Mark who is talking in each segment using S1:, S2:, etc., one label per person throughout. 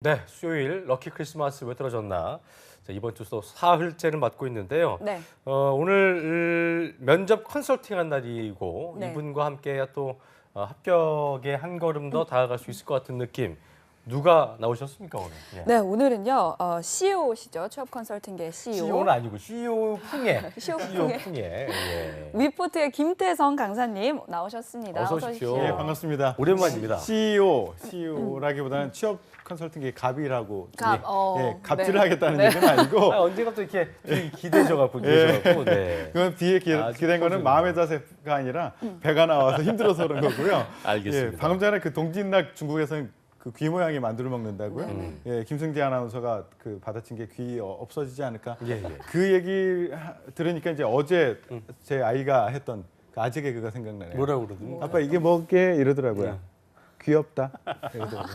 S1: 네, 수요일 럭키 크리스마스 왜 떨어졌나? 자, 이번 주 또 사흘째를 맞고 있는데요.
S2: 네.
S1: 오늘 면접 컨설팅한 날이고
S2: 네.
S1: 이분과 함께 또 합격에 한 걸음 더 다가갈 수 있을 것 같은 느낌. 누가 나오셨습니까 오늘? 예.
S2: 네, 오늘은요. CEO시죠. 취업 컨설팅계 CEO.
S1: CEO는 아니고 CEO 풍예.
S2: CEO
S1: 풍예. 예.
S2: 위포트의 김태성 강사님 나오셨습니다.
S1: 어서 오십시오.
S3: 예, 반갑습니다.
S1: 오랜만입니다.
S3: CEO라기보다는 취업 컨설팅계 갑이라고
S2: 갑,
S3: 갑질을
S2: 네.
S3: 하겠다는
S2: 네.
S3: 얘기는 아니고
S1: 언제가 또 이렇게 기대져갖고 계셔갖고. 네.
S3: 그건 뒤에 기댄 거는 마음의 자세가 아니라 배가 나와서 힘들어서 그런 거고요.
S1: 알겠습니다.
S3: 예, 방금 전에 그 동진락 중국에서는 그 귀 모양이 만두를 먹는다고요.
S2: 네.
S3: 예, 김승재 아나운서가 그 받아친 게 귀 없어지지 않을까.
S1: 예, 예.
S3: 그 얘기 들으니까 이제 어제 제 아이가 했던 그 아재 개그가 생각나네요.
S1: 뭐라고 그러더니?
S3: 아빠 이게 뭐게 이러더라고요. 귀엽다. 이러더라고요.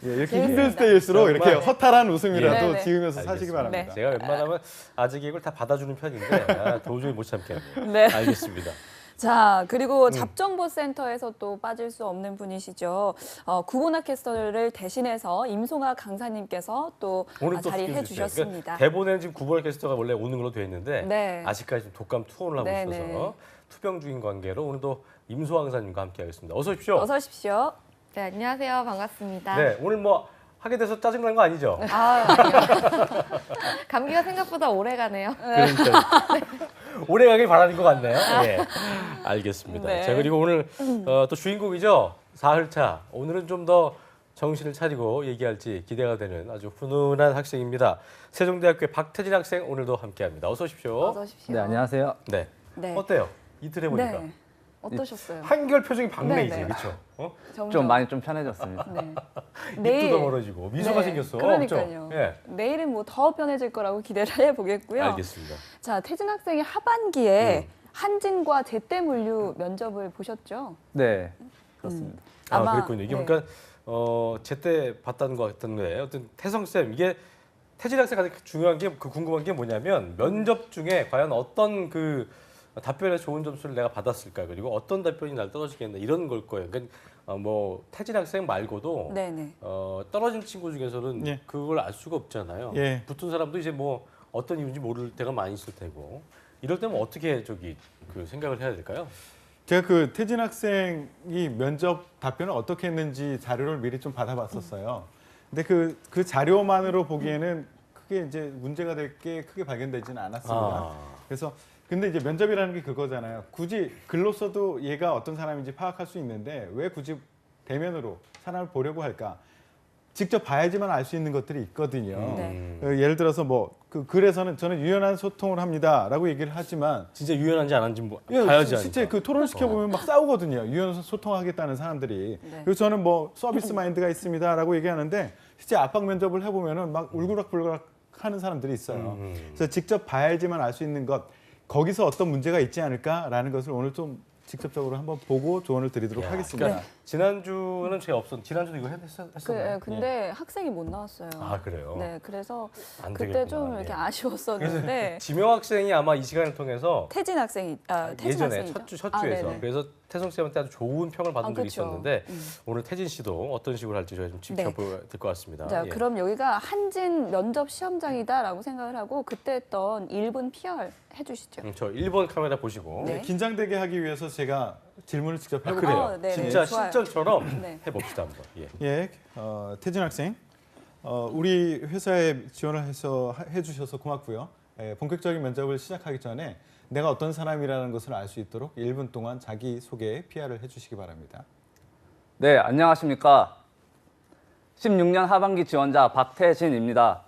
S3: 예, 이렇게
S2: 재밌습니다.
S3: 힘들 때일수록
S1: 정말.
S3: 이렇게 허탈한 웃음이라도
S2: 네, 네.
S3: 지으면서 사시기
S1: 알겠습니다.
S3: 바랍니다.
S1: 제가 웬만하면 아재 개그를 다 받아주는 편인데 도저히 못 참겠네요.
S2: 네.
S1: 알겠습니다.
S2: 자, 그리고 잡정보센터에서 또 빠질 수 없는 분이시죠. 구보나 캐스터를 대신해서 임송아 강사님께서 또
S1: 오늘 또
S2: 자리해
S1: 스케줄이 있어요.
S2: 주셨습니다.
S1: 그러니까 대본에는 지금 구벌 캐스터가 원래 오는 걸로 되어 있는데
S2: 네.
S1: 아직까지 좀 독감 투혼을 하고
S2: 네,
S1: 있어서
S2: 네.
S1: 투병 중인 관계로 오늘도 임소왕 강사님과 함께하겠습니다. 어서 오십시오.
S2: 어서 오십시오.
S4: 네, 안녕하세요. 반갑습니다.
S1: 네, 오늘 뭐 하게 돼서 짜증난 거 아니죠?
S4: 아, 아니요. 감기가 생각보다 오래 가네요.
S1: 그러니까 오래 가길 바라는 것 같네요. 네, 알겠습니다.
S2: 네.
S1: 자, 그리고 오늘 또 주인공이죠. 사흘차. 오늘은 좀 더 정신을 차리고 얘기할지 기대가 되는 아주 훈훈한 학생입니다. 세종대학교의 박태진 학생 오늘도 함께합니다. 어서 오십시오.
S2: 어서 오십시오.
S5: 네, 안녕하세요.
S1: 네.
S2: 네.
S1: 어때요? 이틀 해보니까.
S2: 네. 어떠셨어요?
S1: 한결 표정이 밝네이지,
S2: 네, 네.
S1: 그렇죠?
S2: 점점.
S5: 좀 많이 좀 편해졌습니다.
S2: 네.
S1: 입도 더 멀어지고 미소가
S2: 네,
S1: 생겼어.
S2: 그러니까요.
S1: 엄청. 예,
S2: 내일은 뭐 더 편해질 거라고 기대를 해보겠고요.
S1: 알겠습니다.
S2: 자, 태진 학생이 하반기에 한진과 제때물류 면접을 보셨죠?
S5: 네, 그렇습니다.
S2: 아마,
S1: 그랬군요. 이게
S2: 네.
S1: 그러니까 제때 봤다는 것 같은데 어떤 태성 쌤 이게 태진 학생 가장 중요한 게 그 궁금한 게 뭐냐면 면접 중에 과연 어떤 그 답변에 좋은 점수를 내가 받았을까 그리고 어떤 답변이 날 떨어지겠나 이런 걸 거예요. 그러니까 뭐 태진 학생 말고도
S2: 네네.
S1: 떨어진 친구 중에서는
S3: 예.
S1: 그걸 알 수가 없잖아요.
S3: 예.
S1: 붙은 사람도 이제 뭐 어떤 이유인지 모를 때가 많이 있을 테고 이럴 때면 어떻게 그 생각을 해야 될까요?
S3: 제가 그 태진 학생이 면접 답변을 어떻게 했는지 자료를 미리 좀 받아봤었어요. 근데 그 자료만으로 보기에는 크게 이제 문제가 될 게 크게 발견되지는 않았습니다. 그래서 근데 이제 면접이라는 게 그거잖아요. 굳이 글로써도 얘가 어떤 사람인지 파악할 수 있는데 왜 굳이 대면으로 사람을 보려고 할까? 직접 봐야지만 알 수 있는 것들이 있거든요.
S2: 네.
S3: 예를 들어서 뭐 그 글에서는 저는 유연한 소통을 합니다라고 얘기를 하지만
S1: 진짜 유연한지 안 한지 뭐
S3: 예,
S1: 봐야지
S3: 실제
S1: 하니까.
S3: 그 토론 시켜 보면 막 싸우거든요. 유연해서 소통하겠다는 사람들이.
S2: 네.
S3: 그래서 저는 뭐 서비스 마인드가 있습니다라고 얘기하는데 실제 압박 면접을 해보면은 막 울그락불그락 하는 사람들이 있어요. 그래서 직접 봐야지만 알 수 있는 것 거기서 어떤 문제가 있지 않을까라는 것을 오늘 좀 직접적으로 한번 보고 조언을 드리도록
S1: 야,
S3: 하겠습니다.
S1: 그러니까 지난주는 제가 지난주도 이거 했었나요?
S2: 근데 학생이 못 나왔어요.
S1: 아, 그래요?
S2: 네, 그래서
S1: 안
S2: 그때
S1: 되겠구나.
S2: 좀 이렇게
S1: 예.
S2: 아쉬웠었는데
S1: 지명 학생이 아마 이 시간을 통해서
S2: 태진 학생이 태진
S1: 예전에
S2: 학생이죠?
S1: 첫 주에서
S2: 네네.
S1: 그래서 태성 쌤한테 아주 좋은 평을 받은 적이
S2: 그쵸.
S1: 있었는데 오늘 태진 씨도 어떤 식으로 할지 저희 좀 지켜봐야 될 것 같습니다.
S2: 자,
S1: 예.
S2: 그럼 여기가 한진 면접 시험장이다라고 생각을 하고 그때 했던 1분 PR 해주시죠.
S1: 저 1번 카메라 보시고
S2: 네.
S3: 긴장되게 하기 위해서 제가 질문을 직접 해볼게요.
S1: 그래요.
S2: 네네,
S1: 진짜
S2: 좋아요.
S1: 실전처럼
S2: 네.
S1: 해봅시다 한번. 예.
S3: 예, 태진 학생, 우리 회사에 지원을 해주셔서 고맙고요. 본격적인 면접을 시작하기 전에 내가 어떤 사람이라는 것을 알 수 있도록 1분 동안 자기 소개 PR을 해주시기 바랍니다.
S5: 네, 안녕하십니까. 16년 하반기 지원자 박태진입니다.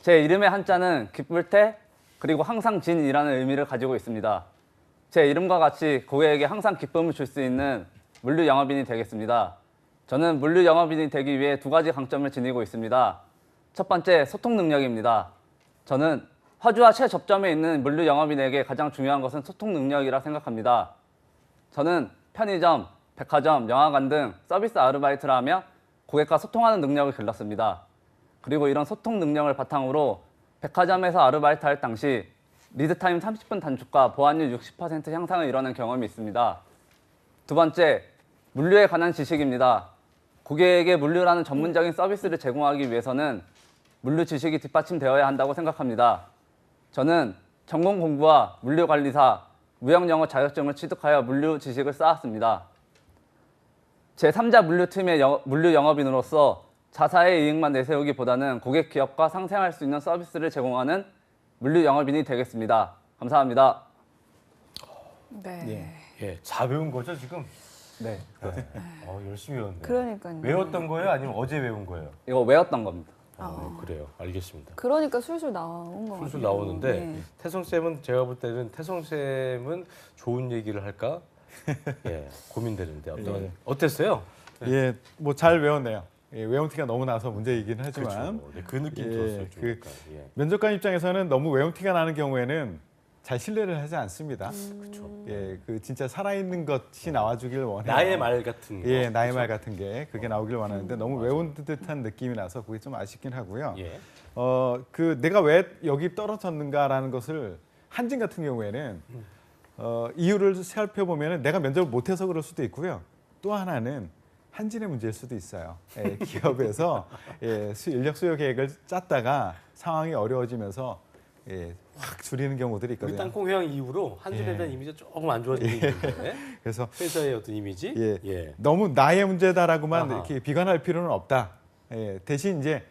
S5: 제 이름의 한자는 기쁠 때 그리고 항상 진이라는 의미를 가지고 있습니다. 제 이름과 같이 고객에게 항상 기쁨을 줄 수 있는 물류 영업인이 되겠습니다. 저는 물류 영업인이 되기 위해 두 가지 강점을 지니고 있습니다. 첫 번째, 소통 능력입니다. 저는 화주와 최접점에 있는 물류 영업인에게 가장 중요한 것은 소통 능력이라 생각합니다. 저는 편의점, 백화점, 영화관 등 서비스 아르바이트를 하며 고객과 소통하는 능력을 길렀습니다. 그리고 이런 소통 능력을 바탕으로 백화점에서 아르바이트 할 당시 리드타임 30분 단축과 보안율 60% 향상을 이뤄낸 경험이 있습니다. 두 번째, 물류에 관한 지식입니다. 고객에게 물류라는 전문적인 서비스를 제공하기 위해서는 물류 지식이 뒷받침되어야 한다고 생각합니다. 저는 전공 공부와 물류관리사, 무역영어 자격증을 취득하여 물류 지식을 쌓았습니다. 제3자 물류팀의 물류 영업인으로서 자사의 이익만 내세우기보다는 고객 기업과 상생할 수 있는 서비스를 제공하는 물류 영업인이 되겠습니다. 감사합니다.
S2: 네.
S1: 예, 잘 배운 거죠 지금?
S5: 네.
S1: 열심히 외웠네요.
S2: 그러니까요.
S1: 외웠던 거예요? 아니면 어제 외운 거예요?
S5: 이거 외웠던 겁니다.
S1: 그래요. 알겠습니다.
S2: 그러니까 술술 나온 거 같아요.
S1: 술술 나오는데
S2: 네.
S1: 태성 쌤은 제가 볼 때는 태성 쌤은 좋은 얘기를 할까? 예, 고민되는데 어땠어요?
S3: 예, 뭐 잘 외웠네요. 예, 외운 티가 너무 나서 문제이긴 하지만
S1: 그렇죠. 네, 그 느낌
S3: 예,
S1: 들었어요. 좀
S3: 그
S1: 약간. 예.
S3: 면접관 입장에서는 너무 외운 티가 나는 경우에는 잘 신뢰를 하지 않습니다.
S1: 그렇죠.
S3: 예, 그 진짜 살아있는 것이 나와주길 원해요.
S1: 나의 말 같은 거.
S3: 예, 나의
S1: 그렇죠?
S3: 말 같은 게 그게 나오길 원하는데 너무 외운 듯한 느낌이 나서 그게 좀 아쉽긴 하고요.
S1: 예.
S3: 그 내가 왜 여기 떨어졌는가라는 것을 한진 같은 경우에는 이유를 살펴보면 내가 면접을 못해서 그럴 수도 있고요. 또 하나는 한진의 문제일 수도 있어요. 예, 기업에서 예, 인력 수요 계획을 짰다가 상황이 어려워지면서 예, 확 줄이는 경우들이
S1: 우리
S3: 있거든요.
S1: 땅콩 회항 이후로 한진에 대한 이미지가 조금 안 좋아지는 건데
S3: 그래서
S1: 회사의 어떤 이미지.
S3: 예, 너무 나의 문제다라고만
S1: 아하.
S3: 이렇게 비관할 필요는 없다. 예, 대신 이제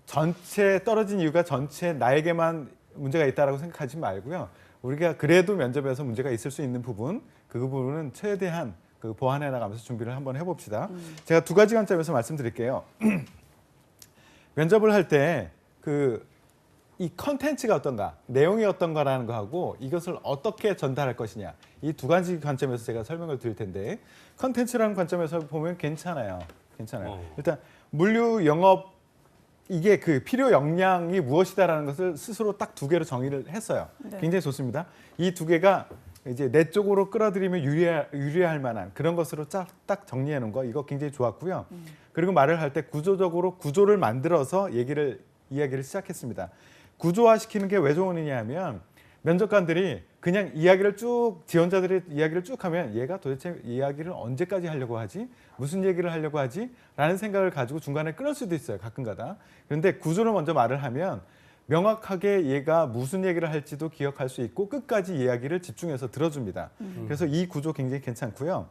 S3: 전체 떨어진 이유가 전체 나에게만 문제가 있다라고 생각하지 말고요. 우리가 그래도 면접에서 문제가 있을 수 있는 부분, 그 부분은 최대한 그 보완해 나가면서 준비를 한번 해봅시다. 제가 두 가지 관점에서 말씀드릴게요. 면접을 할 때 이 컨텐츠가 어떤가, 내용이 어떤가라는 거하고 이것을 어떻게 전달할 것이냐, 이 두 가지 관점에서 제가 설명을 드릴 텐데 컨텐츠라는 관점에서 보면 괜찮아요. 일단 물류 영업 이게 그 필요 역량이 무엇이다라는 것을 스스로 딱 두 개로 정의를 했어요.
S2: 네.
S3: 굉장히 좋습니다. 이 두 개가 이제 내 쪽으로 끌어들이면 유리할 만한 그런 것으로 딱 정리해 놓은 거 이거 굉장히 좋았고요. 그리고 말을 할 때 구조적으로 구조를 만들어서 이야기를 시작했습니다. 구조화시키는 게 왜 좋으냐 하면 면접관들이 그냥 지원자들의 이야기를 쭉 하면 얘가 도대체 이야기를 언제까지 하려고 하지? 무슨 얘기를 하려고 하지? 라는 생각을 가지고 중간에 끊을 수도 있어요. 가끔가다. 그런데 구조를 먼저 말을 하면 명확하게 얘가 무슨 얘기를 할지도 기억할 수 있고 끝까지 이야기를 집중해서 들어줍니다. 그래서 이 구조 굉장히 괜찮고요.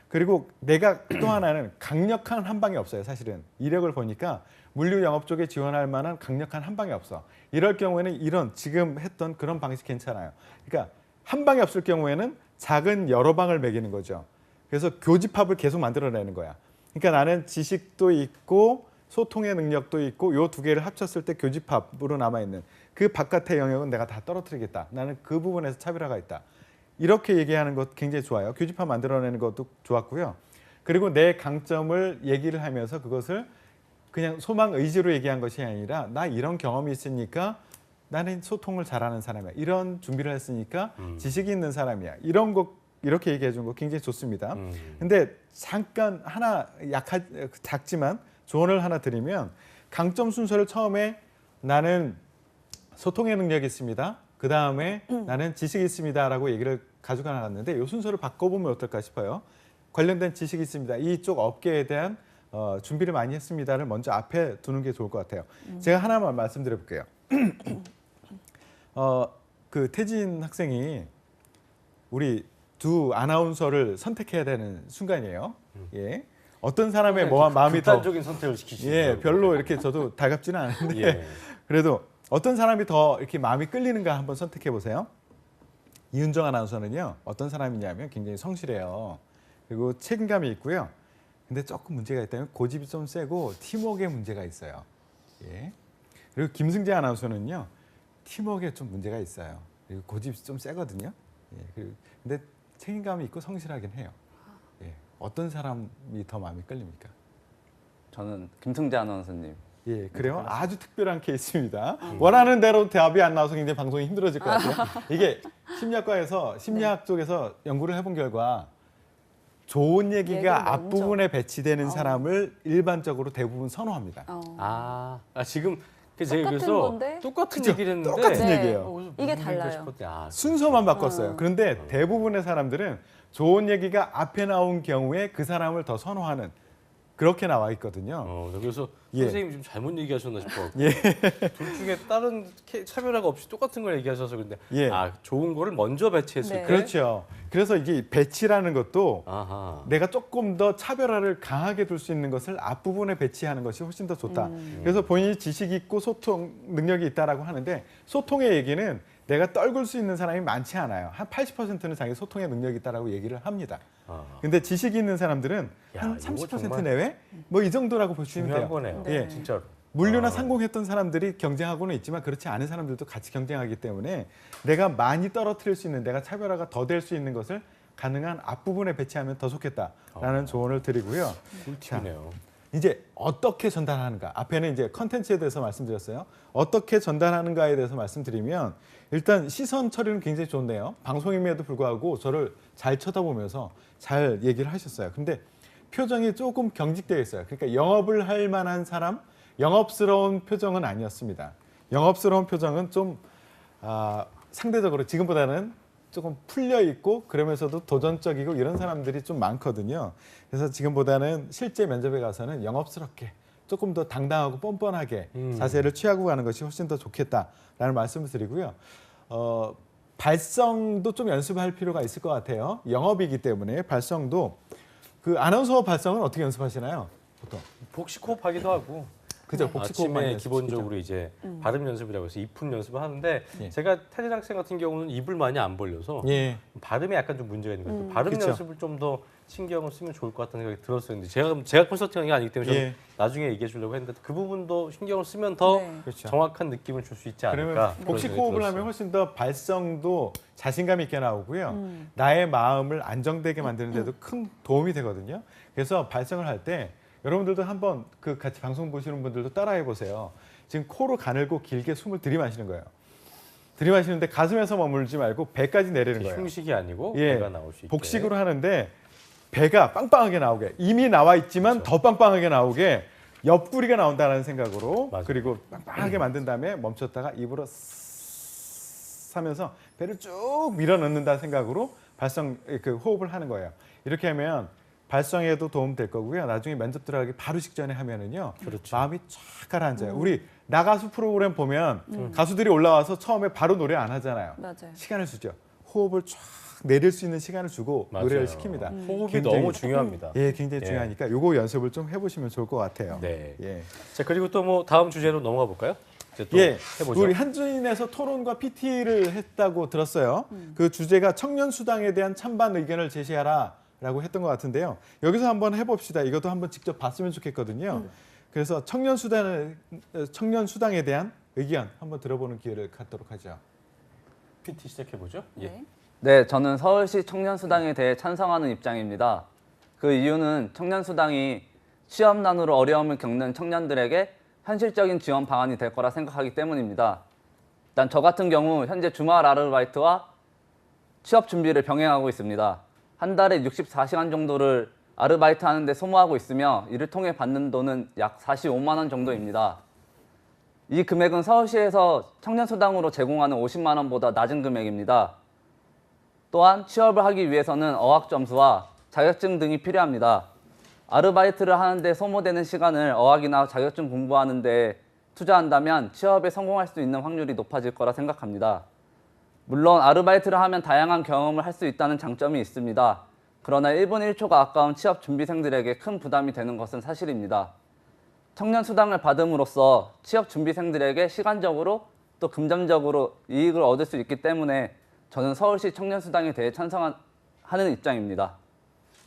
S3: 그리고 내가 또 하나는 강력한 한 방이 없어요. 사실은 이력을 보니까 물류 영업 쪽에 지원할 만한 강력한 한 방이 없어. 이럴 경우에는 이런 지금 했던 그런 방식 괜찮아요. 그러니까 한 방이 없을 경우에는 작은 여러 방을 매기는 거죠. 그래서 교집합을 계속 만들어내는 거야. 그러니까 나는 지식도 있고 소통의 능력도 있고 요 두 개를 합쳤을 때 교집합으로 남아있는 그 바깥의 영역은 내가 다 떨어뜨리겠다. 나는 그 부분에서 차별화가 있다. 이렇게 얘기하는 것 굉장히 좋아요. 교집합 만들어내는 것도 좋았고요. 그리고 내 강점을 얘기를 하면서 그것을 그냥 소망 의지로 얘기한 것이 아니라 나 이런 경험이 있으니까 나는 소통을 잘하는 사람이야. 이런 준비를 했으니까 지식이 있는 사람이야. 이런 거 이렇게 얘기해 준 거 굉장히 좋습니다. 근데 잠깐 하나 작지만 조언을 하나 드리면 강점 순서를 처음에 나는 소통의 능력이 있습니다. 그 다음에 나는 지식이 있습니다라고 얘기를 가지고 나갔는데 이 순서를 바꿔보면 어떨까 싶어요. 관련된 지식이 있습니다. 이쪽 업계에 대한 준비를 많이 했습니다를 먼저 앞에 두는 게 좋을 것 같아요. 제가 하나만 말씀드려 볼게요. 그 태진 학생이 우리 두 아나운서를 선택해야 되는 순간이에요. 예. 어떤 사람의 마음이 더
S1: 극단적인 선택을 시키시죠.
S3: 예, 별로 이렇게 저도 달갑지는 않은데
S1: 예.
S3: 그래도 어떤 사람이 더 이렇게 마음이 끌리는가 한번 선택해 보세요. 이은정 아나운서는요. 어떤 사람이냐면 굉장히 성실해요. 그리고 책임감이 있고요. 근데 조금 문제가 있다면 고집이 좀 세고 팀워크에 문제가 있어요. 예. 그리고 김승재 아나운서는요. 팀워크에 좀 문제가 있어요. 그리고 고집이 좀 세거든요. 예. 근데 책임감이 있고 성실하긴 해요. 예. 어떤 사람이 더 마음이 끌립니까?
S5: 저는 김승재 아나운서님.
S3: 예, 그래요? 아주 특별한 케이스입니다. 원하는 대로 대답이 안 나와서 굉장히 방송이 힘들어질 것 같아요. 이게 심리학과에서 심리학 쪽에서 연구를 해본 결과 좋은
S2: 얘기를
S3: 얘기가
S2: 먼저.
S3: 앞부분에 배치되는 사람을 일반적으로 대부분 선호합니다.
S1: 지금 제가
S2: 똑같은
S1: 그래서
S2: 건데?
S1: 똑같은
S3: 그죠?
S1: 얘기를 했는데
S3: 똑같은
S2: 네.
S3: 얘기예요.
S1: 무슨
S2: 이게
S1: 얘기가
S2: 달라요.
S1: 싶었대.
S3: 순서만 바꿨어요. 그런데 대부분의 사람들은 좋은 얘기가 앞에 나온 경우에 그 사람을 더 선호하는 그렇게 나와 있거든요.
S1: 그래서
S3: 예.
S1: 선생님 좀 잘못 얘기하셨나 싶어.
S3: 예.
S1: 둘 중에 다른 차별화가 없이 똑같은 걸 얘기하셔서 그런데
S3: 예.
S1: 좋은 거를 먼저 배치했을
S2: 네.
S1: 때.
S3: 그렇죠. 그래서 이게 배치라는 것도
S1: 아하.
S3: 내가 조금 더 차별화를 강하게 둘 수 있는 것을 앞부분에 배치하는 것이 훨씬 더 좋다. 그래서 본인이 지식이 있고 소통 능력이 있다라고 하는데 소통의 얘기는 내가 떨굴 수 있는 사람이 많지 않아요. 한 80%는 자기 소통의 능력이 있다라고 얘기를 합니다. 근데 지식이 있는 사람들은
S1: 야,
S3: 한
S1: 이거
S3: 30%
S1: 정말
S3: 내외? 뭐 이 정도라고 보시면
S1: 중요한
S3: 돼요.
S1: 거네요.
S3: 예.
S1: 진짜로.
S3: 물류나 상공했던 사람들이 경쟁하고는 있지만 그렇지 않은 사람들도 같이 경쟁하기 때문에 내가 많이 떨어뜨릴 수 있는 내가 차별화가 더 될 수 있는 것을 가능한 앞부분에 배치하면 더 좋겠다라는 조언을 드리고요.
S1: 꿀팁이네요.
S3: 이제 어떻게 전달하는가 앞에는 이제 컨텐츠에 대해서 말씀드렸어요. 어떻게 전달하는가에 대해서 말씀드리면 일단 시선 처리는 굉장히 좋네요. 방송임에도 불구하고 저를 잘 쳐다보면서 잘 얘기를 하셨어요. 근데 표정이 조금 경직되어 있어요. 그러니까 영업을 할 만한 사람, 영업스러운 표정은 아니었습니다. 영업스러운 표정은 좀 상대적으로 지금보다는 조금 풀려 있고 그러면서도 도전적이고 이런 사람들이 좀 많거든요. 그래서 지금보다는 실제 면접에 가서는 영업스럽게 조금 더 당당하고 뻔뻔하게 자세를 취하고 가는 것이 훨씬 더 좋겠다라는 말씀을 드리고요. 발성도 좀 연습할 필요가 있을 것 같아요. 영업이기 때문에 발성도 그 아나운서 발성은 어떻게 연습하시나요? 보통
S1: 복식호흡하기도 하고.
S3: 그죠? 복식호흡 많이
S1: 아침에
S3: 연습시키죠.
S1: 기본적으로 이제 발음 연습이라고 해서 입훈 연습을 하는데
S3: 예.
S1: 제가 태진 학생 같은 경우는 입을 많이 안 벌려서
S3: 예.
S1: 발음에 약간 좀 문제가 있는 것 같아요. 발음
S3: 그쵸.
S1: 연습을 좀 더 신경을 쓰면 좋을 것 같다는 생각이 들었었는데 제가 컨설팅한 게 아니기 때문에 저는
S3: 예.
S1: 나중에 얘기해 주려고 했는데 그 부분도 신경을 쓰면 더
S2: 네.
S3: 그렇죠.
S1: 정확한 느낌을 줄 수 있지 않을까.
S3: 그러면
S1: 그런
S3: 복식
S1: 생각이
S3: 호흡을
S1: 들었어요.
S3: 하면 훨씬 더 발성도 자신감 있게 나오고요. 나의 마음을 안정되게 만드는 데도 큰 도움이 되거든요. 그래서 발성을 할 때 여러분들도 한번 그 같이 방송 보시는 분들도 따라해 보세요. 지금 코로 가늘고 길게 숨을 들이마시는 거예요. 들이마시는데 가슴에서 머물지 말고 배까지 내리는 거예요.
S1: 흉식이 아니고
S3: 예,
S1: 배가 나올 수 있게.
S3: 복식으로 하는데 배가 빵빵하게 나오게 이미 나와 있지만 더 빵빵하게 나오게 옆구리가 나온다는 생각으로
S1: 맞아요.
S3: 그리고 빵빵하게 만든 다음에 멈췄다가 입으로 쓱 하면서 배를 쭉 밀어넣는다는 생각으로 발성 그 호흡을 하는 거예요. 이렇게 하면 발성에도 도움 될 거고요. 나중에 면접 들어가기 바로 직전에 하면은요.
S1: 그렇죠.
S3: 마음이 쫙 가라앉아요. 우리 나가수 프로그램 보면 가수들이 올라와서 처음에 바로 노래 안 하잖아요.
S2: 맞아요.
S3: 시간을 주죠. 호흡을 쫙 내릴 수 있는 시간을 주고
S1: 맞아요.
S3: 노래를 시킵니다.
S1: 호흡이
S3: 굉장히-
S1: 너무 중요합니다.
S3: 예, 굉장히
S1: 예.
S3: 중요하니까 요거 연습을 좀 해보시면 좋을 것 같아요.
S1: 네.
S3: 예.
S1: 자 그리고 또 뭐 다음 주제로 넘어가 볼까요? 이제 또
S3: 예,
S1: 해보죠.
S3: 우리 한주인에서 토론과 PT를 했다고 들었어요. 그 주제가 청년 수당에 대한 찬반 의견을 제시하라라고 했던 것 같은데요. 여기서 한번 해봅시다. 이것도 한번 직접 봤으면 좋겠거든요. 그래서 청년 수당에 대한 의견 한번 들어보는 기회를 갖도록 하죠.
S1: PT 시작해 보죠. 예.
S2: 네.
S5: 네, 저는 서울시 청년수당에 대해 찬성하는 입장입니다. 그 이유는 청년수당이 취업난으로 어려움을 겪는 청년들에게 현실적인 지원 방안이 될 거라 생각하기 때문입니다. 일단 저 같은 경우 현재 주말 아르바이트와 취업 준비를 병행하고 있습니다. 한 달에 64시간 정도를 아르바이트 하는데 소모하고 있으며 이를 통해 받는 돈은 약 45만 원 정도입니다. 이 금액은 서울시에서 청년수당으로 제공하는 50만 원보다 낮은 금액입니다. 또한 취업을 하기 위해서는 어학 점수와 자격증 등이 필요합니다. 아르바이트를 하는데 소모되는 시간을 어학이나 자격증 공부하는 데 투자한다면 취업에 성공할 수 있는 확률이 높아질 거라 생각합니다. 물론 아르바이트를 하면 다양한 경험을 할 수 있다는 장점이 있습니다. 그러나 1분 1초가 아까운 취업 준비생들에게 큰 부담이 되는 것은 사실입니다. 청년 수당을 받음으로써 취업 준비생들에게 시간적으로 또 금전적으로 이익을 얻을 수 있기 때문에 저는 서울시 청년 수당에 대해 찬성하는 입장입니다.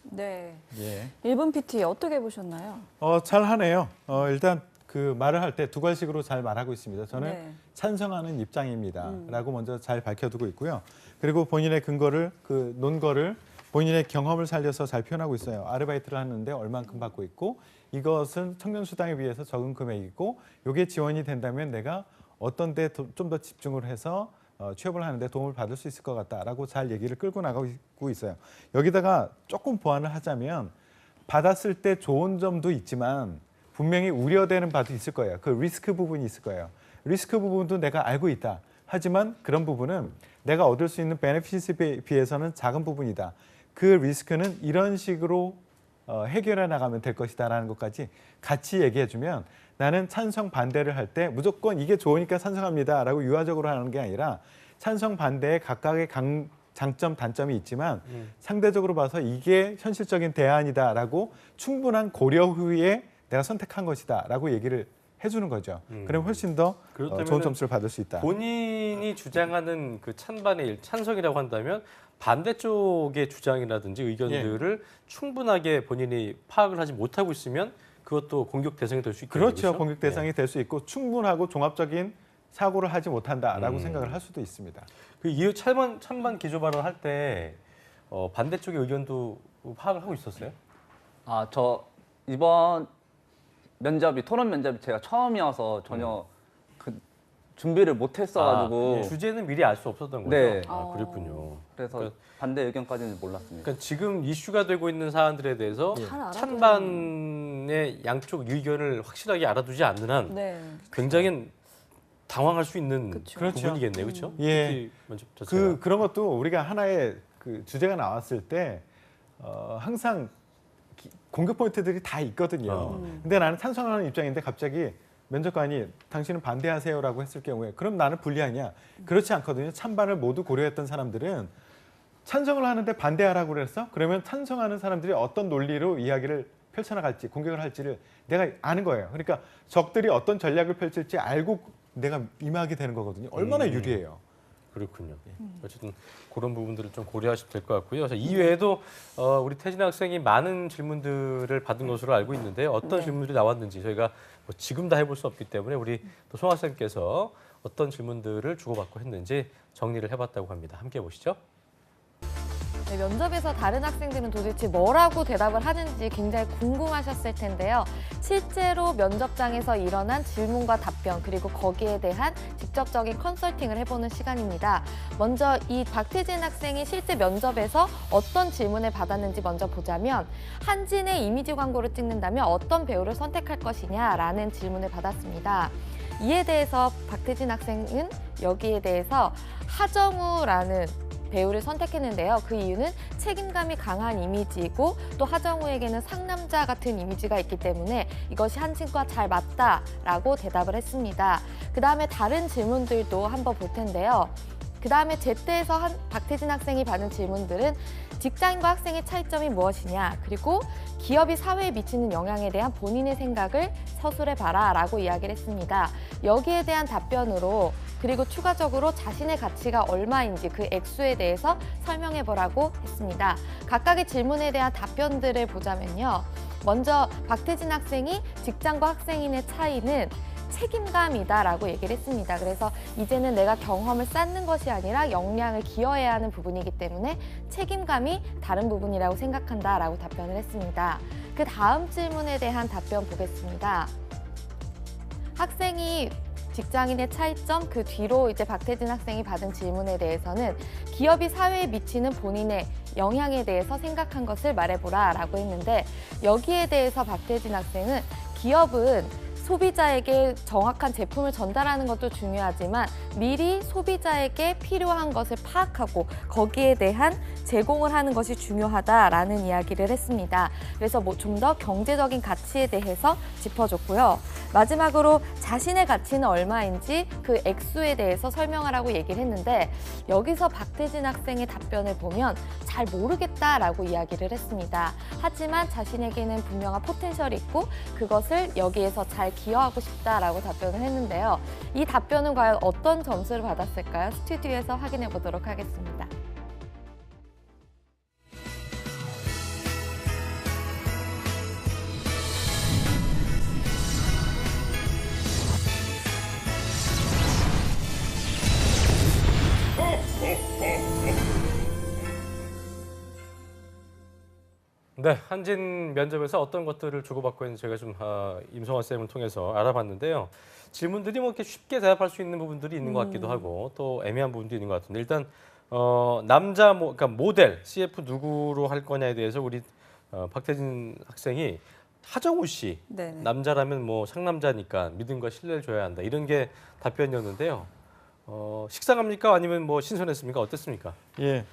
S2: 네.
S3: 예.
S2: 1분 PT 어떻게 보셨나요?
S3: 잘 하네요. 일단 그 말을 할 때 두 가지식으로 잘 말하고 있습니다. 저는
S2: 네.
S3: 찬성하는 입장입니다라고 먼저 잘 밝혀두고 있고요. 그리고 본인의 근거를 그 논거를 본인의 경험을 살려서 잘 표현하고 있어요. 아르바이트를 하는데 얼만큼 받고 있고 이것은 청년 수당에 비해서 적은 금액이고 이게 지원이 된다면 내가 어떤 데 좀 더 집중을 해서 취업을 하는데 도움을 받을 수 있을 것 같다라고 잘 얘기를 끌고 나가고 있어요. 여기다가 조금 보완을 하자면 받았을 때 좋은 점도 있지만 분명히 우려되는 바도 있을 거예요. 그 리스크 부분이 있을 거예요. 리스크 부분도 내가 알고 있다. 하지만 그런 부분은 내가 얻을 수 있는 베네핏에 비해서는 작은 부분이다. 그 리스크는 이런 식으로 해결해 나가면 될 것이다라는 것까지 같이 얘기해주면 나는 찬성 반대를 할 때 무조건 이게 좋으니까 찬성합니다라고 유화적으로 하는 게 아니라 찬성 반대에 각각의 장점 단점이 있지만 상대적으로 봐서 이게 현실적인 대안이다라고 충분한 고려 후에 내가 선택한 것이다라고 얘기를 해주는 거죠. 그럼 훨씬 더
S1: 그렇다면은
S3: 좋은 점수를 받을 수 있다.
S1: 본인이 주장하는 그 찬반의 찬성이라고 한다면 반대쪽의 주장이라든지 의견들을 충분하게 본인이 파악을 하지 못하고 있으면 그것도 공격 대상이 될 수 있겠죠.
S3: 그렇죠. 공격 대상이 될 수 있고 충분하고 종합적인 사고를 하지 못한다라고 생각을 할 수도 있습니다.
S1: 그 이후 찬반 기조 발언 할 때 반대쪽의 의견도 파악을 하고 있었어요?
S5: 아, 저 이번 토론 면접이 제가 처음이어서 전혀 그 준비를 못 했어가지고
S1: 주제는 미리 알 수 없었던 거죠.
S5: 네.
S1: 그랬군요.
S5: 그래서
S1: 그러니까-
S5: 반대 의견까지는 몰랐습니다.
S1: 그러니까 지금 이슈가 되고 있는 사안들에 대해서
S2: 잘 알아둬야
S1: 찬반의 양쪽 의견을 확실하게 알아두지 않는 한
S2: 네.
S1: 굉장히 당황할 수 있는
S2: 그쵸.
S1: 부분이겠네요, 그렇죠?
S3: 예. 그런 것도 우리가 하나의 그 주제가 나왔을 때 항상 공격 포인트들이 다 있거든요. 근데 나는 찬성하는 입장인데 갑자기 면접관이 당신은 반대하세요라고 했을 경우에 그럼 나는 불리하냐? 그렇지 않거든요. 찬반을 모두 고려했던 사람들은 찬성을 하는데 반대하라고 그랬어? 그러면 찬성하는 사람들이 어떤 논리로 이야기를 펼쳐나갈지 공격을 할지를 내가 아는 거예요. 그러니까 적들이 어떤 전략을 펼칠지 알고 내가 임하게 되는 거거든요. 얼마나 유리해요.
S1: 그렇군요. 어쨌든 그런 부분들을 좀 고려하시면 될 것 같고요. 자, 이외에도 우리 태진 학생이 많은 질문들을 받은 것으로 알고 있는데 어떤 질문들이 나왔는지 저희가 뭐 지금 다 해볼 수 없기 때문에 우리 또 송 학생께서 어떤 질문들을 주고받고 했는지 정리를 해봤다고 합니다. 함께 보시죠.
S4: 네, 면접에서 다른 학생들은 도대체 뭐라고 대답을 하는지 굉장히 궁금하셨을 텐데요. 실제로 면접장에서 일어난 질문과 답변 그리고 거기에 대한 직접적인 컨설팅을 해보는 시간입니다. 먼저 이 박태진 학생이 실제 면접에서 어떤 질문을 받았는지 먼저 보자면 한진의 이미지 광고를 찍는다면 어떤 배우를 선택할 것이냐라는 질문을 받았습니다. 이에 대해서 박태진 학생은 여기에 대해서 하정우라는 배우를 선택했는데요. 그 이유는 책임감이 강한 이미지이고 또 하정우에게는 상남자 같은 이미지가 있기 때문에 이것이 한진과 잘 맞다라고 대답을 했습니다. 그 다음에 다른 질문들도 한번 볼 텐데요. 그 다음에 제때에서 박태진 학생이 받은 질문들은 직장인과 학생의 차이점이 무엇이냐, 그리고 기업이 사회에 미치는 영향에 대한 본인의 생각을 서술해봐라 라고 이야기를 했습니다. 여기에 대한 답변으로 그리고 추가적으로 자신의 가치가 얼마인지 그 액수에 대해서 설명해보라고 했습니다. 각각의 질문에 대한 답변들을 보자면요. 먼저 박태진 학생이 직장과 학생인의 차이는 책임감이다라고 얘기를 했습니다. 그래서 이제는 내가 경험을 쌓는 것이 아니라 역량을 기여해야 하는 부분이기 때문에 책임감이 다른 부분이라고 생각한다라고 답변을 했습니다. 그 다음 질문에 대한 답변 보겠습니다. 학생이 직장인의 차이점, 그 뒤로 이제 박태진 학생이 받은 질문에 대해서는 기업이 사회에 미치는 본인의 영향에 대해서 생각한 것을 말해보라 라고 했는데 여기에 대해서 박태진 학생은 기업은 소비자에게 정확한 제품을 전달하는 것도 중요하지만 미리 소비자에게 필요한 것을 파악하고 거기에 대한 제공을 하는 것이 중요하다라는 이야기를 했습니다. 그래서 뭐 좀 더 경제적인 가치에 대해서 짚어줬고요. 마지막으로 자신의 가치는 얼마인지 그 액수에 대해서 설명하라고 얘기를 했는데 여기서 박태진 학생의 답변을 보면 잘 모르겠다라고 이야기를 했습니다. 하지만 자신에게는 분명한 포텐셜이 있고 그것을 여기에서 잘 기여하고 싶다라고 답변을 했는데요. 이 답변은 과연 어떤 점수를 받았을까요? 스튜디오에서 확인해 보도록 하겠습니다.
S1: 네, 한진 면접에서 어떤 것들을 주고받고 있는지 제가 좀 임성환 쌤을 통해서 알아봤는데요. 질문들이 뭐 이렇게 쉽게 대답할 수 있는 부분들이 있는 것 같기도 하고 또 애매한 부분도 있는 것 같은데 일단 남자 그러니까 모델 CF 누구로 할 거냐에 대해서 우리 박태진 학생이 하정우 씨
S2: 네네.
S1: 남자라면 뭐 상남자니까 믿음과 신뢰를 줘야 한다 이런 게 답변이었는데요. 식상합니까 아니면 뭐 신선했습니까 어땠습니까?
S3: 예,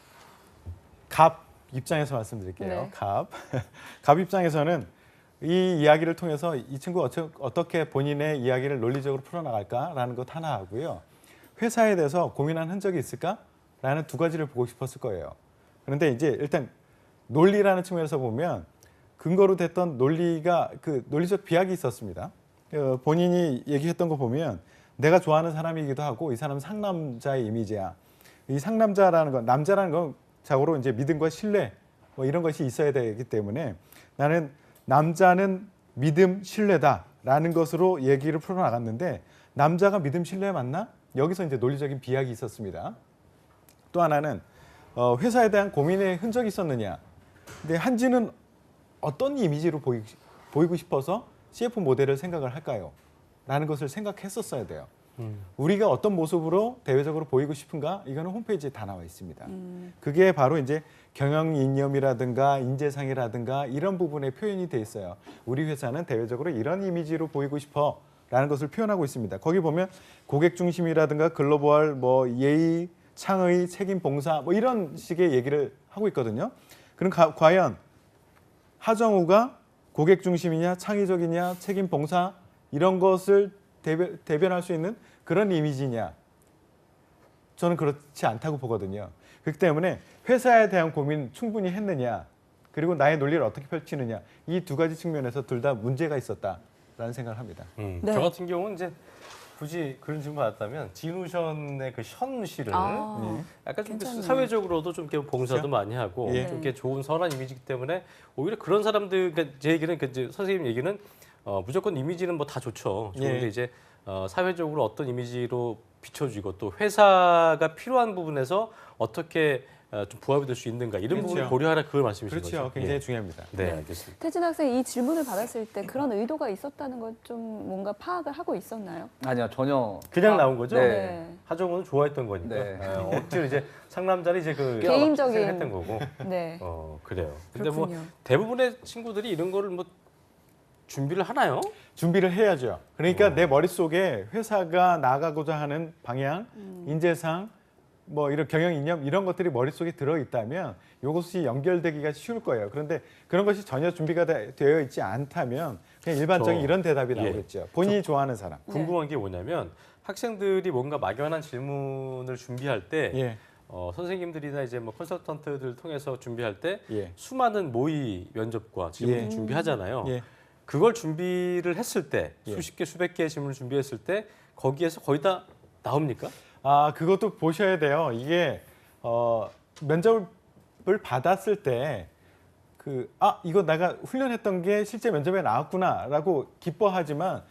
S3: 갑 입장에서 말씀드릴게요.
S2: 네.
S3: 갑. 갑 입장에서는 이 이야기를 통해서 이 친구 어떻게 본인의 이야기를 논리적으로 풀어나갈까라는 것 하나 하고요. 회사에 대해서 고민한 흔적이 있을까라는 두 가지를 보고 싶었을 거예요. 그런데 이제 일단 논리라는 측면에서 보면 근거로 됐던 논리가 그 논리적 비약이 있었습니다. 본인이 얘기했던 거 보면 내가 좋아하는 사람이기도 하고 이 사람은 상남자의 이미지야. 이 상남자라는 건 남자라는 건 자고로 이제 믿음과 신뢰 뭐 이런 것이 있어야 되기 때문에 나는 남자는 믿음 신뢰다라는 것으로 얘기를 풀어나갔는데 남자가 믿음 신뢰 맞나? 여기서 이제 논리적인 비약이 있었습니다. 또 하나는 회사에 대한 고민의 흔적이 있었느냐. 근데 한지는 어떤 이미지로 보이고 싶어서 CF 모델을 생각을 할까요? 라는 것을 생각했었어야 돼요. 우리가 어떤 모습으로 대외적으로 보이고 싶은가? 이거는 홈페이지에 다 나와 있습니다. 그게 바로 이제 경영이념이라든가 인재상이라든가 이런 부분에 표현이 돼 있어요. 우리 회사는 대외적으로 이런 이미지로 보이고 싶어 라는 것을 표현하고 있습니다. 거기 보면 고객 중심이라든가 글로벌 뭐 예의, 창의, 책임, 봉사 뭐 이런 식의 얘기를 하고 있거든요. 그럼 과연 하정우가 고객 중심이냐, 창의적이냐, 책임, 봉사 이런 것을 대변할 수 있는 그런 이미지냐? 저는 그렇지 않다고 보거든요. 그렇기 때문에 회사에 대한 고민 충분히 했느냐, 그리고 나의 논리를 어떻게 펼치느냐 이 두 가지 측면에서 둘 다 문제가 있었다라는 생각을 합니다.
S2: 네.
S1: 저 같은 경우는 이제 굳이 그런 질문 받았다면 진우션의 그 션 씨를 약간 좀
S2: 괜찮네요.
S1: 사회적으로도 좀 이렇게 봉사도
S3: 그렇죠?
S1: 많이 하고
S3: 예.
S1: 좀 이렇게 좋은 선한 이미지이기 때문에 오히려 그런 사람들 그러니까 제 얘기는 이제 선생님 얘기는 무조건 이미지는 뭐 다 좋죠. 좋은데
S3: 예.
S1: 이제 사회적으로 어떤 이미지로 비춰지고 또 회사가 필요한 부분에서 어떻게 좀 부합이 될 수 있는가 이런
S3: 그렇죠.
S1: 부분을 고려하라 그걸 말씀이신
S3: 그렇죠.
S1: 거죠.
S3: 굉장히
S1: 예.
S3: 중요합니다.
S1: 네,
S2: 네.
S1: 알겠습니다.
S2: 태진 학생 이 질문을 받았을 때 그런 의도가 있었다는 걸 좀 뭔가 파악을 하고 있었나요?
S5: 아니요, 전혀.
S1: 그냥 나온 거죠?
S5: 네.
S1: 하정우는 좋아했던 거니까
S5: 네.
S1: 억지로 이제 상남자를 이제 그
S2: 개인적인-
S1: 했던 거고.
S2: 네.
S1: 그래요. 근데 뭐
S2: 그렇군요.
S1: 대부분의 친구들이 이런 거를 뭐 준비를 하나요?
S3: 준비를 해야죠. 그러니까 내 머릿속에 회사가 나가고자 하는 방향, 인재상, 뭐 이런 경영 이념 이런 것들이 머릿속에 들어 있다면 이것이 연결되기가 쉬울 거예요. 그런데 그런 것이 전혀 준비가 되어 있지 않다면 그냥 일반적인
S1: 저-
S3: 이런 대답이
S1: 예.
S3: 나오겠죠. 본인이 좋아하는 사람.
S1: 궁금한 게 뭐냐면 학생들이 뭔가 막연한 질문을 준비할 때
S3: 예.
S1: 선생님들이나 이제 뭐 컨설턴트들 통해서 준비할 때
S3: 예.
S1: 수많은 모의 면접과 질문을
S3: 예.
S1: 준비하잖아요.
S3: 예.
S1: 그걸 준비를 했을 때
S3: 예.
S1: 수십 개 수백 개의 질문을 준비했을 때 거기에서 거의 다 나옵니까?
S3: 아, 그것도 보셔야 돼요. 이게 면접을 받았을 때 이거 내가 훈련했던 게 실제 면접에 나왔구나라고 기뻐하지만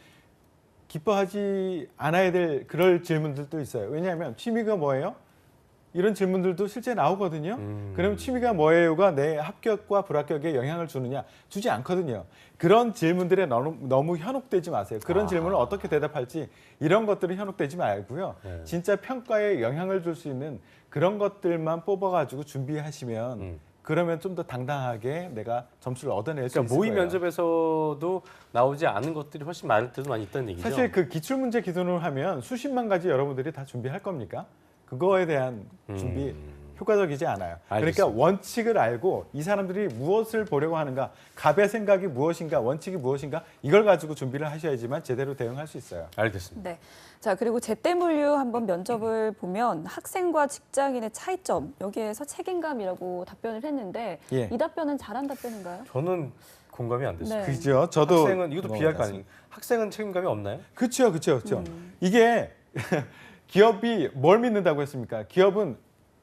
S3: 기뻐하지 않아야 될 그럴 질문들도 있어요. 왜냐하면 취미가 뭐예요? 이런 질문들도 실제 나오거든요. 그러면 취미가 뭐예요가 내 합격과 불합격에 영향을 주느냐? 주지 않거든요. 그런 질문들에 너무 현혹되지 마세요. 그런 질문을 어떻게 대답할지 이런 것들은 현혹되지 말고요.
S1: 네.
S3: 진짜 평가에 영향을 줄 수 있는 그런 것들만 뽑아가지고 준비하시면 그러면 좀 더 당당하게 내가 점수를 얻어낼 수
S1: 그러니까
S3: 있을
S1: 모의
S3: 거예요.
S1: 면접에서도 나오지 않은 것들이 훨씬 많을 때도 많이 있다는 얘기죠.
S3: 사실 그 기출문제 기준으로 하면 수십만 가지 여러분들이 다 준비할 겁니까? 그거에 대한 준비 효과적이지 않아요.
S1: 알겠습니다.
S3: 그러니까 원칙을 알고 이 사람들이 무엇을 보려고 하는가, 갑의 생각이 무엇인가, 원칙이 무엇인가 이걸 가지고 준비를 하셔야지만 제대로 대응할 수 있어요.
S1: 알겠습니다.
S2: 네. 자, 그리고 제때물류 한번 면접을 보면 학생과 직장인의 차이점 여기에서 책임감이라고 답변을 했는데
S3: 예.
S2: 이 답변은 잘한 답변인가요?
S1: 저는 공감이 안 됐어요.
S2: 네.
S3: 그죠? 저도
S1: 학생은 이것도 비할 거 아니에요. 학생은 책임감이 없나요?
S3: 그렇죠, 그렇죠. 이게 기업이 뭘 믿는다고 했습니까? 기업은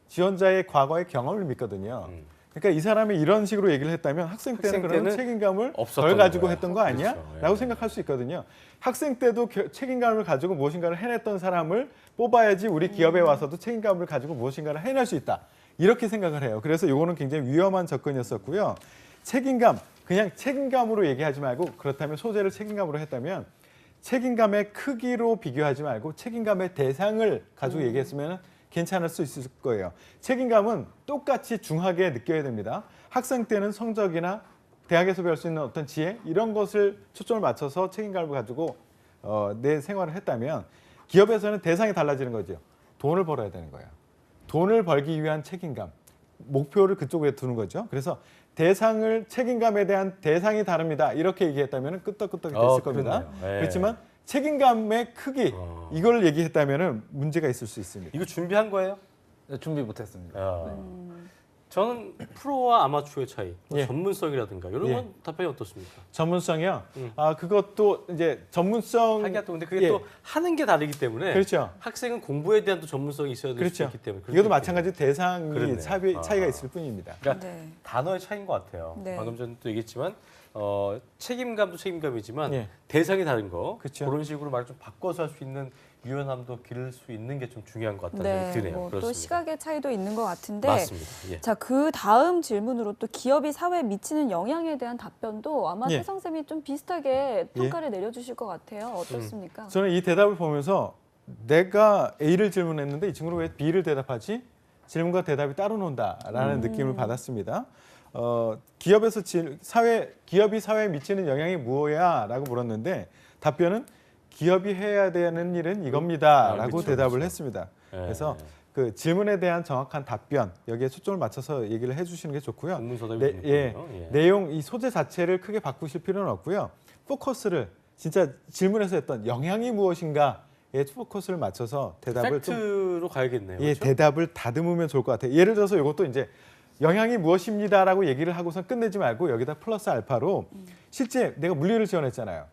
S3: 지원자의 과거의 경험을 믿거든요. 그러니까 이 사람이 이런 식으로 얘기를 했다면 학생 때는
S1: 학생
S3: 그러면
S1: 때는
S3: 책임감을
S1: 없었던
S3: 덜 가지고
S1: 거야.
S3: 했던 거 아니야?
S1: 그렇죠. 예.
S3: 라고 생각할 수 있거든요. 학생 때도 책임감을 가지고 무엇인가를 해냈던 사람을 뽑아야지 우리 기업에 와서도 책임감을 가지고 무엇인가를 해낼 수 있다. 이렇게 생각을 해요. 그래서 이거는 굉장히 위험한 접근이었었고요. 책임감, 그냥 책임감으로 얘기하지 말고 그렇다면 소재를 책임감으로 했다면 책임감의 크기로 비교하지 말고 책임감의 대상을 가지고 얘기했으면 괜찮을 수 있을 거예요. 책임감은 똑같이 중하게 느껴야 됩니다. 학생 때는 성적이나 대학에서 배울 수 있는 어떤 지혜 이런 것을 초점을 맞춰서 책임감을 가지고 내 생활을 했다면 기업에서는 대상이 달라지는 거죠. 돈을 벌어야 되는 거예요. 돈을 벌기 위한 책임감. 목표를 그쪽에 두는 거죠. 그래서 대상을 책임감에 대한 대상이 다릅니다. 이렇게 얘기했다면 끄떡끄떡 됐을 겁니다.
S1: 그렇네요. 예.
S3: 그렇지만 책임감의 크기 이걸 얘기했다면 문제가 있을 수 있습니다.
S1: 이거 준비한 거예요?
S5: 네, 준비 못했습니다.
S1: 저는 프로와 아마추어의 차이, 뭐
S3: 예.
S1: 전문성이라든가 이런
S3: 예.
S1: 건 답변이 어떻습니까?
S3: 전문성이요. 그것도 이제 전문성
S1: 하기가 또 근데 그게
S3: 예.
S1: 또 하는 게 다르기 때문에
S3: 그렇죠.
S1: 학생은 공부에 대한 또 전문성이 있어야 될 수
S3: 그렇죠.
S1: 있기 때문에
S3: 이것도 마찬가지 대상이
S1: 그렇네요.
S3: 차이가 있을 뿐입니다.
S1: 그러니까
S2: 네.
S1: 단어의 차이인 것 같아요.
S2: 네.
S1: 방금 전에 또 얘기했지만 책임감도 책임감이지만
S3: 예.
S1: 대상이 다른 거
S3: 그렇죠.
S1: 그런 식으로 말을 좀 바꿔서 할 수 있는 유연함도 기를 수 있는 게 좀 중요한 것 같다는
S2: 네,
S1: 생각이 드네요.
S2: 뭐 또
S1: 그렇습니다.
S2: 시각의 차이도 있는 것 같은데.
S1: 맞습니다. 예.
S2: 자, 그 다음 질문으로 또 기업이 사회에 미치는 영향에 대한 답변도 아마
S3: 예.
S2: 태성 쌤이 좀 비슷하게 평가를 내려주실 것 같아요.
S1: 음.
S2: 어떻습니까?
S3: 저는 이 대답을 보면서 내가 A를 질문했는데 이 친구는 왜 B를 대답하지? 질문과 대답이 따로 논다라는 느낌을 받았습니다. 기업에서 기업이 사회에 미치는 영향이 무엇이야라고 물었는데 답변은 기업이 해야 되는 일은 이겁니다라고
S1: 그렇죠,
S3: 대답을
S1: 그렇죠.
S3: 했습니다.
S1: 예.
S3: 그래서 그 질문에 대한 정확한 답변 여기에 초점을 맞춰서 얘기를 해주시는 게 좋고요.
S1: 공문서답이
S3: 네,
S1: 되는
S3: 예,
S1: 거군요. 예.
S3: 내용 이 소재 자체를 크게 바꾸실 필요는 없고요. 포커스를 진짜 질문에서 했던 영향이 무엇인가에 포커스를 맞춰서 대답을 좀
S1: 팩트로 가야겠네요.
S3: 예,
S1: 그렇죠?
S3: 대답을 다듬으면 좋을 것 같아요. 예를 들어서 이것도 이제 영향이 무엇입니다라고 얘기를 하고서 끝내지 말고 여기다 플러스 알파로 실제 내가 물류를 지원했잖아요.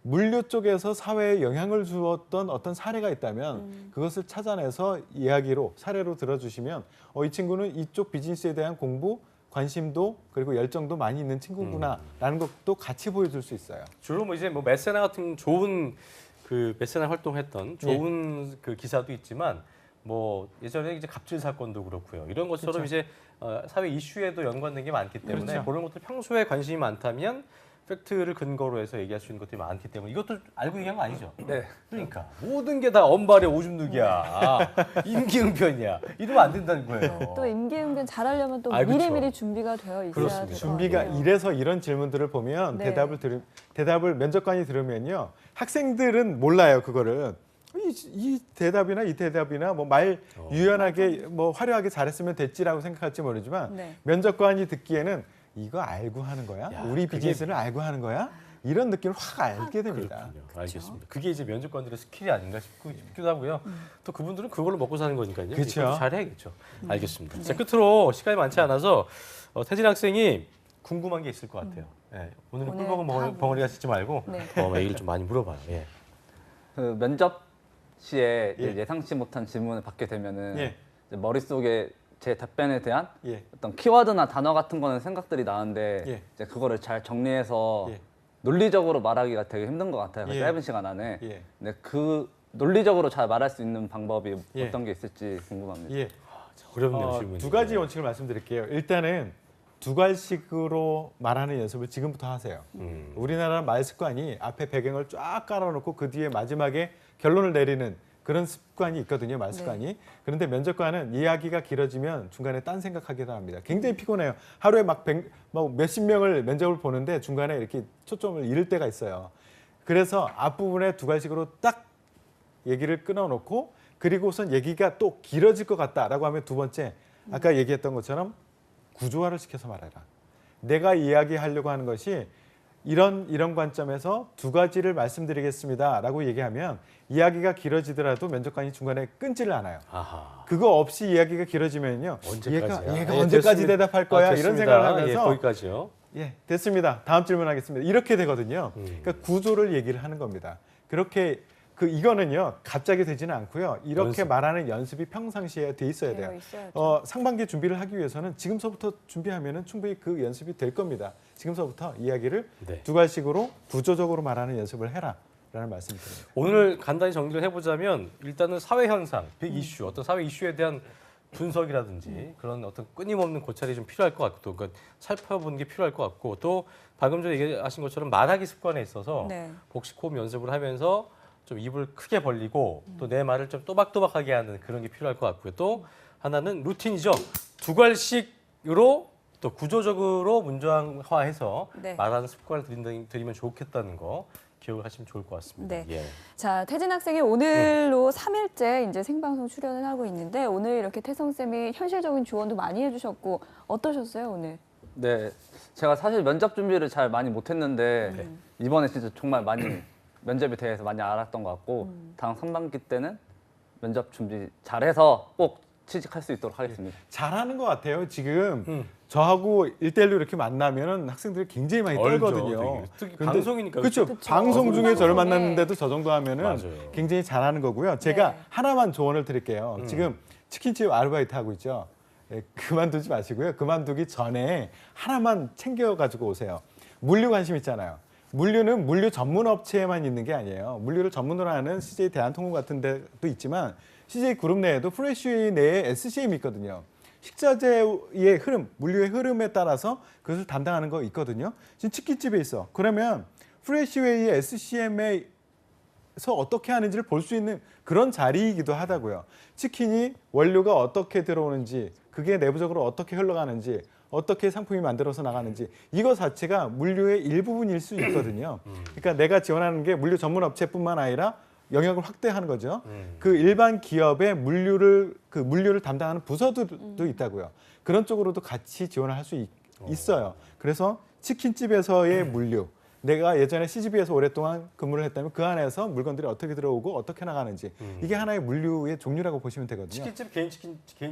S3: 물류 쪽에서 사회에 영향을 주었던 어떤 사례가 있다면 그것을 찾아내서 이야기로 사례로 들어주시면 이 친구는 이쪽 비즈니스에 대한 공부, 관심도 그리고 열정도 많이 있는 친구구나라는 것도 같이 보여줄 수 있어요.
S1: 주로 뭐 이제 뭐 메세나 같은 좋은 그 메세나 활동했던 좋은 그 기사도 있지만 뭐 예전에 이제 갑질 사건도 그렇고요. 이런 것처럼
S3: 그렇죠.
S1: 이제 사회 이슈에도 연관된 게 많기 때문에
S3: 그렇죠.
S1: 그런 것들 평소에 관심이 많다면 팩트를 근거로 해서 얘기할 수 있는 것들이 많기 때문에 이것도 알고 얘기한 거 아니죠?
S5: 네.
S1: 그러니까 모든 게 다 언발의 오줌 누기야, 임기응변이야 이러면 안 된다는 거예요.
S2: 또 임기응변 잘하려면 또
S1: 그렇죠.
S2: 미리미리 준비가 되어 있어야
S1: 그렇습니다.
S2: 될것
S3: 준비가
S2: 같아요.
S3: 이래서 이런 질문들을 보면
S2: 네.
S3: 대답을 면접관이 들으면요 학생들은 몰라요 그거를 이 대답이나 이 대답이나 뭐 말 유연하게 뭐 화려하게 잘했으면 됐지라고 생각할지 모르지만
S2: 네.
S3: 면접관이 듣기에는 이거 알고 하는 거야?
S1: 야,
S3: 우리
S1: 그게-
S3: 비즈니스를 알고 하는 거야? 이런 느낌을 확 알게 됩니다.
S1: 그렇군요. 알겠습니다. 그게 이제 면접관들의 스킬이 아닌가 싶기도 하고요. 또 그분들은 그걸로 먹고 사는 거니까요.
S3: 그렇죠.
S1: 이것도 잘해야겠죠. 알겠습니다. 자, 끝으로 시간이 많지 않아서 태진 학생이 궁금한 게 있을 것 같아요. 예, 오늘은
S2: 오늘
S1: 꿀먹은
S2: 다
S1: 벙어리가 씻지 말고
S2: 네.
S1: 얘기를 좀 많이 물어봐요. 예.
S5: 그 면접 시에
S3: 예.
S5: 예상치 못한 질문을 받게 되면은
S3: 예.
S5: 이제 머릿속에 제 답변에 대한
S3: 예.
S5: 어떤 키워드나 단어 같은 거는 생각들이 나는데
S3: 예.
S5: 이제 그거를 잘 정리해서
S3: 예.
S5: 논리적으로 말하기가 되게 힘든 것 같아요. 그
S3: 예.
S5: 짧은 시간 안에.
S3: 예.
S5: 근데 그 논리적으로 잘 말할 수 있는 방법이
S3: 예.
S5: 어떤 게 있을지 궁금합니다.
S3: 예.
S1: 어렵네요, 질문이.
S3: 두 가지 원칙을 말씀드릴게요. 일단은 두괄식으로 말하는 연습을 지금부터 하세요. 우리나라 말 습관이 앞에 배경을 쫙 깔아놓고 그 뒤에 마지막에 결론을 내리는 그런 습관이 있거든요, 말 습관이. 그런데 면접관은 이야기가 길어지면 중간에 딴 생각하기도 합니다. 굉장히 피곤해요. 하루에 막 몇십 명을 면접을 보는데 중간에 이렇게 초점을 잃을 때가 있어요. 그래서 앞부분에 두괄식으로 딱 얘기를 끊어놓고 그리고선 얘기가 또 길어질 것 같다라고 하면 두 번째 아까 얘기했던 것처럼 구조화를 시켜서 말해라. 내가 이야기하려고 하는 것이 이런 관점에서 두 가지를 말씀드리겠습니다라고 얘기하면 이야기가 길어지더라도 면접관이 중간에 끊지를 않아요.
S1: 아하.
S3: 그거 없이 이야기가 길어지면요.
S1: 언제까지야?
S3: 얘가
S1: 예,
S3: 언제까지
S1: 됐습니다.
S3: 대답할 거야 이런
S1: 됐습니다.
S3: 생각을
S1: 예,
S3: 하면서
S1: 거기까지요.
S3: 예, 됐습니다. 다음 질문하겠습니다. 이렇게 되거든요. 그러니까 구조를 얘기를 하는 겁니다. 그렇게 이거는요 갑자기 되지는 않고요. 이렇게
S1: 연습.
S3: 말하는 연습이 평상시에 돼 있어야 돼요.
S2: 되어 있어야죠.
S3: 상반기 준비를 하기 위해서는 지금서부터 준비하면은 충분히 그 연습이 될 겁니다. 지금서부터 이야기를
S1: 네.
S3: 두괄식으로 구조적으로 말하는 연습을 해라라는 말씀드립니다.
S1: 오늘 간단히 정리를 해보자면 일단은 사회 현상, 빅 이슈, 어떤 사회 이슈에 대한 분석이라든지 그런 어떤 끊임없는 고찰이 좀 필요할 것 같고, 그러니까 살펴보는 게 필요할 것 같고, 또 방금 전에 얘기하신 것처럼 말하기 습관에 있어서
S2: 네.
S1: 복식 호흡 연습을 하면서 좀 입을 크게 벌리고 또 내 말을 좀 또박또박하게 하는 그런 게 필요할 것 같고요. 또 하나는 루틴이죠. 두괄식으로 또 구조적으로 문장화해서
S2: 네.
S1: 말하는 습관을 들이면 좋겠다는 거. 기억을 하시면 좋을 것 같습니다.
S2: 네.
S1: 예.
S2: 자, 태진 학생이 오늘로 3일째 이제 생방송 출연을 하고 있는데 오늘 이렇게 태성 쌤이 현실적인 조언도 많이 해주셨고 어떠셨어요 오늘?
S5: 네, 제가 사실 면접 준비를 잘 많이 못했는데 이번에 진짜 정말 많이 면접에 대해서 많이 알았던 것 같고 다음 3반기 때는 면접 준비 잘해서 꼭 취직할 수 있도록 하겠습니다.
S3: 잘하는 것 같아요. 지금 저하고 1대1로 이렇게 만나면은 학생들이 굉장히 많이
S1: 얼죠,
S3: 떨거든요.
S1: 되게. 특히 방송이니까
S3: 그렇죠.
S2: 그쵸.
S3: 방송 중에 저를
S2: 방송에.
S3: 만났는데도 저 정도 하면은
S1: 맞아요.
S3: 굉장히 잘하는 거고요. 제가
S2: 네.
S3: 하나만 조언을 드릴게요. 지금 치킨집 아르바이트 하고 있죠. 네, 그만두지 마시고요. 그만두기 전에 하나만 챙겨가지고 오세요. 물류 관심 있잖아요. 물류는 물류 전문 업체에만 있는 게 아니에요. 물류를 전문으로 하는 CJ 대한통운 같은 데도 있지만 CJ 그룹 내에도 프레시웨이 내에 SCM이 있거든요. 식자재의 흐름, 물류의 흐름에 따라서 그것을 담당하는 거 있거든요. 지금 치킨집에 있어. 그러면 프레시웨이 SCM에서 어떻게 하는지를 볼 수 있는 그런 자리이기도 하다고요. 치킨이 원료가 어떻게 들어오는지, 그게 내부적으로 어떻게 흘러가는지, 어떻게 상품이 만들어서 나가는지 이거 자체가 물류의 일부분일 수 있거든요. 그러니까 내가 지원하는 게 물류 전문 업체뿐만 아니라 영역을 확대하는 거죠. 그 일반 기업의 물류를 담당하는 부서들도 있다고요. 그런 쪽으로도 같이 지원을 할 수 있어요. 그래서 치킨집에서의 물류, 내가 예전에 CGV에서 오랫동안 근무를 했다면 그 안에서 물건들이 어떻게 들어오고 어떻게 나가는지 이게 하나의 물류의 종류라고 보시면 되거든요.
S1: 치킨집 개인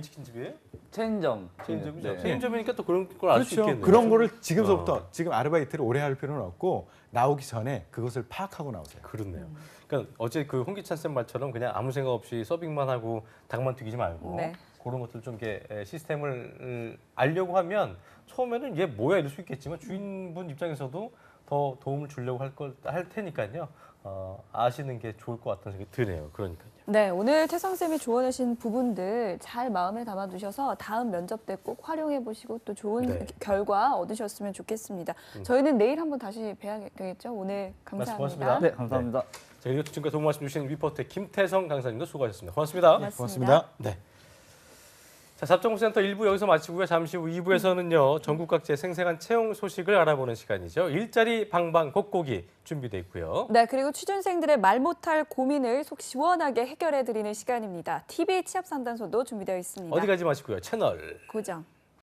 S1: 치킨집이에요?
S5: 체인점.
S1: 체인점이죠.
S5: 네.
S1: 체인점이니까 또 그런 걸 알 수
S3: 그렇죠.
S1: 있겠네요.
S3: 그런 거를 지금서부터 지금 아르바이트를 오래 할 필요는 없고 나오기 전에 그것을 파악하고 나오세요.
S1: 그렇네요. 그러니까 어제 그 홍기찬 쌤 말처럼 그냥 아무 생각 없이 서빙만 하고 닭만 튀기지 말고
S2: 네.
S1: 그런 것들 좀 이렇게 시스템을 알려고 하면 처음에는 얘 뭐야 이럴 수 있겠지만 주인분 입장에서도 더 도움을 주려고 할 테니까요. 아시는 게 좋을 것 같다는 생각이 드네요. 그러니까요.
S2: 네, 오늘 태성 쌤이 조언하신 부분들 잘 마음에 담아두셔서 다음 면접 때 꼭 활용해 보시고 또 좋은
S1: 네.
S2: 결과 얻으셨으면 좋겠습니다. 저희는 내일 한번 다시 뵈야 되겠죠. 오늘 감사합니다.
S1: 고맙습니다.
S5: 네, 감사합니다.
S1: 자, 그리고 지금까지 도움 말씀 주신 리포터 김태성 강사님도 수고하셨습니다. 고맙습니다.
S3: 고맙습니다.
S1: 네. 자, 잡정부센터 1부 여기서 마치고요. 잠시 후 2부에서는요. 전국 각지의 생생한 채용 소식을 알아보는 시간이죠. 일자리 방방곡곡이 준비되어 있고요.
S2: 네, 그리고 취준생들의 말 못할 고민을 속 시원하게 해결해 드리는 시간입니다. TV 취업 상담소도 준비되어 있습니다.
S1: 어디 가지 마시고요. 채널
S2: 고정.